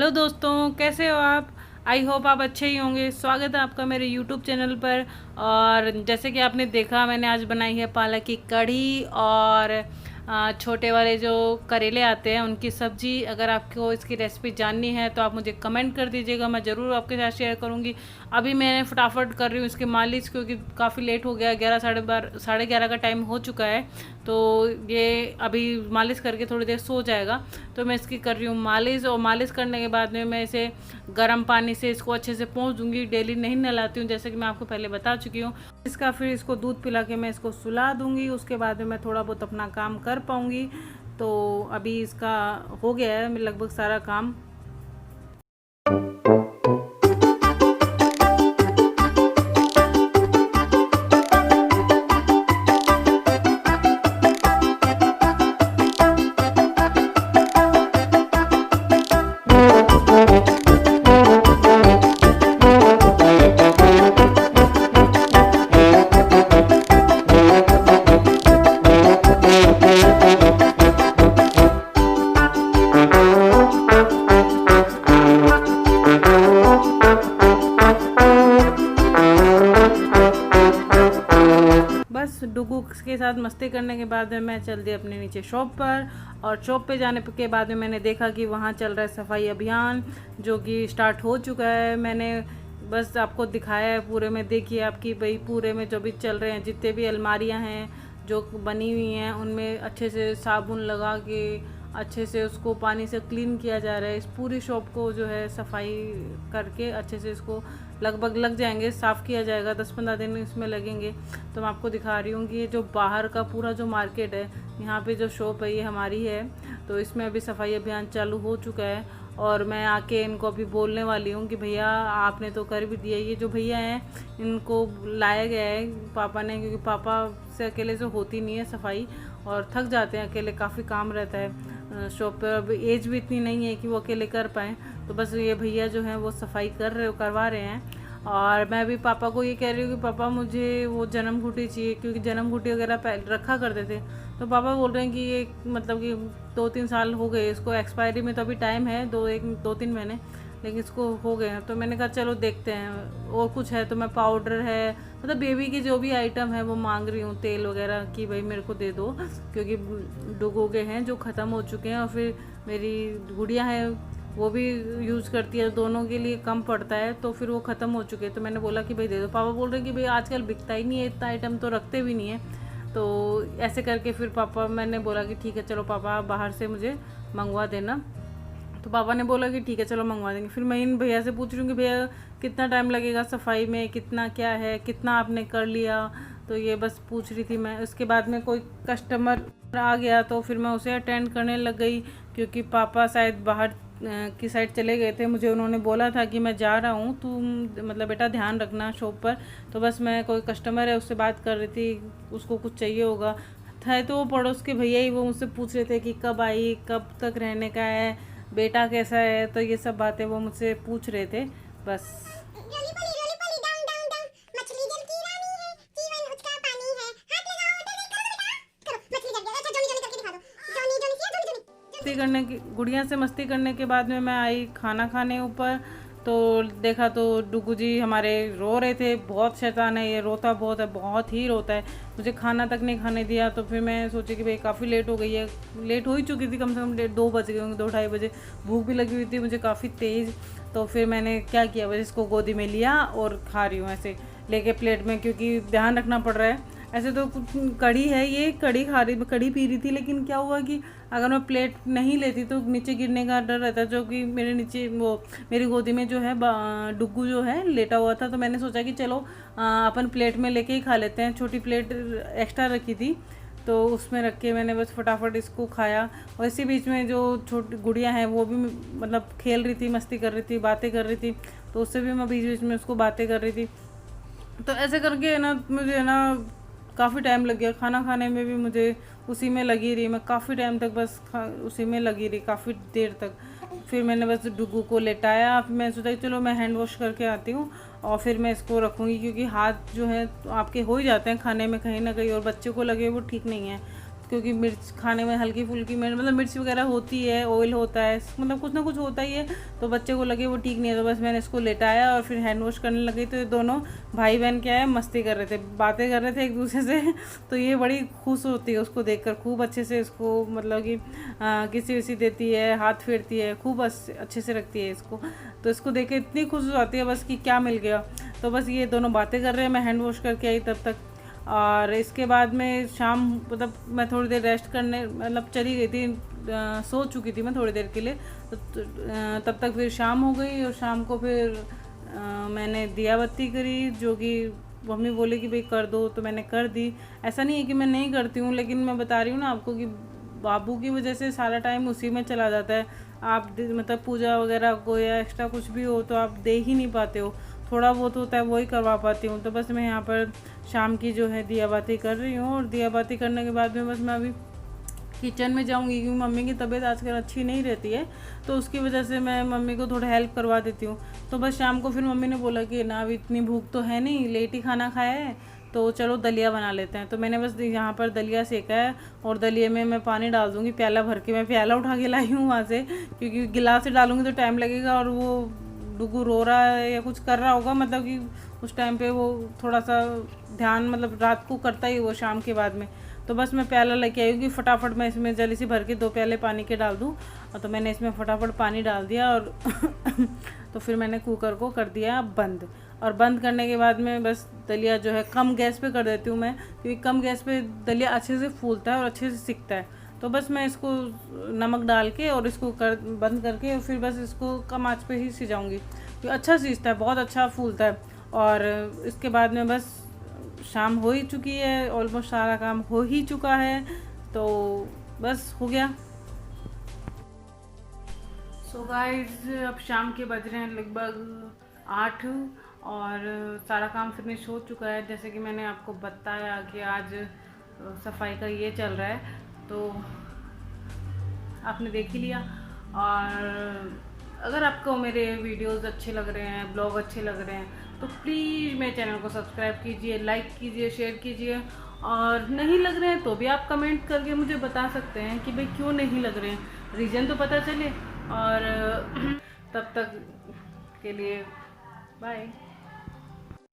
Hello दोस्तों, कैसे हो आप। आई होप आप अच्छे ही होंगे। स्वागत है आपका मेरे यूट्यूब चैनल पर। और जैसे कि आपने देखा, मैंने आज बनाई है पालक की कढ़ी और छोटे वाले जो करेले आते हैं उनकी सब्ज़ी। अगर आपको इसकी रेसिपी जाननी है तो आप मुझे कमेंट कर दीजिएगा, मैं ज़रूर आपके साथ शेयर करूँगी। अभी मैं फटाफट कर रही हूँ इसकी मालिश, क्योंकि काफ़ी लेट हो गया, 11 साढ़े 11 का टाइम हो चुका है। तो ये अभी मालिश करके थोड़ी देर सो जाएगा। तो मैं इसकी कर रही हूँ मालिश, और मालिश करने के बाद में मैं इसे गर्म पानी से इसको अच्छे से पोंछ दूंगी। डेली नहीं नहलाती हूँ, जैसे कि मैं आपको पहले बता चुकी हूँ। इसका फिर इसको दूध पिला के मैं इसको सुला दूंगी। उसके बाद में मैं थोड़ा बहुत अपना काम कर पाऊँगी। तो अभी इसका हो गया है लगभग सारा काम। बस डुगू के साथ मस्ती करने के बाद में मैं चल दी अपने नीचे शॉप पर। और शॉप पे जाने के बाद में मैंने देखा कि वहाँ चल रहा है सफाई अभियान, जो कि स्टार्ट हो चुका है। मैंने बस आपको दिखाया है पूरे में। देखिए आपकी भाई, पूरे में जो भी चल रहे हैं, जितने भी अलमारियाँ हैं जो बनी हुई हैं, उनमें अच्छे से साबुन लगा के अच्छे से उसको पानी से क्लीन किया जा रहा है। इस पूरी शॉप को जो है सफाई करके अच्छे से इसको लगभग लग जाएंगे, साफ़ किया जाएगा। 10-15 दिन इसमें लगेंगे। तो मैं आपको दिखा रही हूँ कि ये जो बाहर का पूरा जो मार्केट है, यहाँ पे जो शॉप है ये हमारी है। तो इसमें अभी सफाई अभियान चालू हो चुका है। और मैं आके इनको अभी बोलने वाली हूँ कि भैया आपने तो कर भी दिया। ये जो भैया हैं इनको लाया गया है पापा ने, क्योंकि पापा से अकेले से होती नहीं है सफाई, और थक जाते हैं अकेले, काफ़ी काम रहता है शॉप पर। अब एज भी इतनी नहीं है कि वो अकेले कर पाएँ। तो बस ये भैया जो हैं वो सफाई करवा रहे हैं। और मैं भी पापा को ये कह रही हूँ कि पापा मुझे वो जन्म घुटी चाहिए, क्योंकि जन्म घुटी वगैरह रखा करते थे। तो पापा बोल रहे हैं कि ये मतलब कि 2-3 साल हो गए इसको एक्सपायरी में। तो अभी टाइम है 2-3 महीने, लेकिन इसको हो गए हैं। तो मैंने कहा चलो देखते हैं और कुछ है तो मैं पाउडर है, मतलब बेबी की जो भी आइटम है वो मांग रही हूँ, तेल वगैरह की भाई मेरे को दे दो, क्योंकि डुगो गए हैं जो ख़त्म हो चुके हैं। और फिर मेरी गुड़िया है वो भी यूज़ करती है, दोनों के लिए कम पड़ता है, तो फिर वो ख़त्म हो चुके हैं। तो मैंने बोला कि भाई दे दो। पापा बोल रहे हैं कि भाई आजकल बिकता ही नहीं है इतना आइटम, तो रखते भी नहीं है। तो ऐसे करके फिर पापा, मैंने बोला कि ठीक है चलो पापा बाहर से मुझे मंगवा देना। तो पापा ने बोला कि ठीक है चलो मंगवा देंगे। फिर मैं इन भैया से पूछ रही हूँ कि भैया कितना टाइम लगेगा सफाई में, कितना क्या है, कितना आपने कर लिया। तो ये बस पूछ रही थी मैं। उसके बाद में कोई कस्टमर आ गया तो फिर मैं उसे अटेंड करने लग गई, क्योंकि पापा शायद बाहर की साइड चले गए थे। मुझे उन्होंने बोला था कि मैं जा रहा हूँ, तुम मतलब बेटा ध्यान रखना शॉप पर। तो बस मैं, कोई कस्टमर है उससे बात कर रही थी, उसको कुछ चाहिए होगा था। तो वो पड़ोस के भैया ही वो मुझसे पूछ रहे थे कि कब आई, कब तक रहने का है, बेटा कैसा है। तो ये सब बातें वो मुझसे पूछ रहे थे बस। मस्ती करने की, गुड़िया से मस्ती करने के बाद में मैं आई खाना खाने ऊपर। तो देखा तो डुगू जी हमारे रो रहे थे। बहुत शैतान है ये, रोता बहुत है, बहुत ही रोता है। मुझे खाना तक नहीं खाने दिया। तो फिर मैं सोची कि भाई काफ़ी लेट हो गई है, लेट हो ही चुकी थी, कम से कम 2 बज गए होंगे, 2-2:30 बजे। भूख भी लगी हुई थी मुझे काफ़ी तेज़। तो फिर मैंने क्या किया, बस इसको गोदी में लिया और खा रही हूँ ऐसे लेके प्लेट में, क्योंकि ध्यान रखना पड़ रहा है। ऐसे तो कुछ कड़ी है, ये कड़ी खा रही, कड़ी पी रही थी, लेकिन क्या हुआ कि अगर मैं प्लेट नहीं लेती तो नीचे गिरने का डर रहता है। जो कि मेरे नीचे वो मेरी गोदी में जो है डुग्गू जो है लेटा हुआ था। तो मैंने सोचा कि चलो अपन प्लेट में लेके ही खा लेते हैं। छोटी प्लेट एक्स्ट्रा रखी थी तो उसमें रख के मैंने बस फटाफट इसको खाया। और इसी बीच में जो छोटी गुड़िया हैं वो भी मतलब खेल रही थी, मस्ती कर रही थी, बातें कर रही थी। तो उससे भी मैं बीच बीच में उसको बातें कर रही थी। तो ऐसे करके ना मुझे ना काफ़ी टाइम लग गया खाना खाने में भी। मुझे उसी में लगी रही, मैं काफ़ी टाइम तक बस उसी में लगी रही, काफ़ी देर तक। फिर मैंने बस डुगू को लेटाया। फिर मैं सोचा कि चलो मैं हैंड वॉश करके आती हूँ और फिर मैं इसको रखूँगी, क्योंकि हाथ जो है तो आपके हो ही जाते हैं खाने में कहीं ना कहीं, और बच्चे को लगे वो ठीक नहीं है। क्योंकि मिर्च खाने में हल्की फुल्की मतलब मिर्च वगैरह होती है, ऑयल होता है, मतलब कुछ ना कुछ होता ही है, तो बच्चे को लगे वो ठीक नहीं है। तो बस मैंने इसको लेटाया और फिर हैंड वॉश करने लगी। तो ये दोनों भाई बहन क्या है, मस्ती कर रहे थे, बातें कर रहे थे एक दूसरे से। तो ये बड़ी खुश होती है उसको देखकर, खूब अच्छे से इसको मतलब कि किसी विसी देती है, हाथ फेरती है, खूब अच्छे से रखती है इसको। तो इसको देख के इतनी खुश हो जाती है बस कि क्या मिल गया। तो बस ये दोनों बातें कर रहे हैं, मैं हैंड वॉश करके आई तब तक। और इसके बाद में शाम मतलब मैं थोड़ी देर रेस्ट करने मतलब चली गई थी, सो चुकी थी मैं थोड़ी देर के लिए। तो तब तक फिर शाम हो गई और शाम को फिर मैंने दिया बत्ती करी, जो कि मम्मी बोली कि भाई कर दो, तो मैंने कर दी। ऐसा नहीं है कि मैं नहीं करती हूँ, लेकिन मैं बता रही हूँ ना आपको कि बाबू की वजह से सारा टाइम उसी में चला जाता है। आप मतलब पूजा वगैरह को या एक्स्ट्रा कुछ भी हो तो आप दे ही नहीं पाते हो, थोड़ा बहुत होता है वही करवा पाती हूँ। तो बस मैं यहाँ पर शाम की जो है दिया बाती कर रही हूँ, और दिया बाती करने के बाद में बस मैं अभी किचन में जाऊँगी, क्योंकि मम्मी की तबीयत आजकल अच्छी नहीं रहती है, तो उसकी वजह से मैं मम्मी को थोड़ा हेल्प करवा देती हूँ। तो बस शाम को फिर मम्मी ने बोला कि ना अभी इतनी भूख तो है नहीं, लेट ही खाना खाया है, तो चलो दलिया बना लेते हैं। तो मैंने बस यहाँ पर दलिया सेका है, और दलिए में मैं पानी डाल दूँगी प्याला भर के। मैं प्याला उठा के लाई हूँ वहाँ से, क्योंकि गिलास से डालूँगी तो टाइम लगेगा, और वो डुगू रो रहा है या कुछ कर रहा होगा, मतलब कि उस टाइम पे वो थोड़ा सा ध्यान मतलब रात को करता ही वो शाम के बाद में। तो बस मैं प्याला लेके आई हूँ कि फटाफट मैं इसमें जल्दी से भर के 2 प्याले पानी के डाल दूँ। और तो मैंने इसमें फटाफट पानी डाल दिया, और तो फिर मैंने कुकर को कर दिया बंद। और बंद करने के बाद में बस दलिया जो है कम गैस पे कर देती हूँ मैं, क्योंकि कम गैस पे दलिया अच्छे से फूलता है और अच्छे से सिकता है। तो बस मैं इसको नमक डाल के और इसको बंद करके, और फिर बस इसको कम आँच पे ही सिजाऊँगी, तो अच्छा सीजता है, बहुत अच्छा फूलता है। और इसके बाद में बस शाम हो ही चुकी है, ऑलमोस्ट सारा काम हो ही चुका है, तो बस हो गया। सो गाइस अब शाम के बज रहे हैं लगभग 8, और सारा काम फिनिश हो चुका है। जैसे कि मैंने आपको बताया कि आज सफाई का ये चल रहा है, तो आपने देख ही लिया। और अगर आपको मेरे वीडियोस अच्छे लग रहे हैं, ब्लॉग अच्छे लग रहे हैं, तो प्लीज़ मेरे चैनल को सब्सक्राइब कीजिए, लाइक कीजिए, शेयर कीजिए। और नहीं लग रहे हैं तो भी आप कमेंट करके मुझे बता सकते हैं कि भाई क्यों नहीं लग रहे हैं, रीज़न तो पता चले। और तब तक के लिए बाय।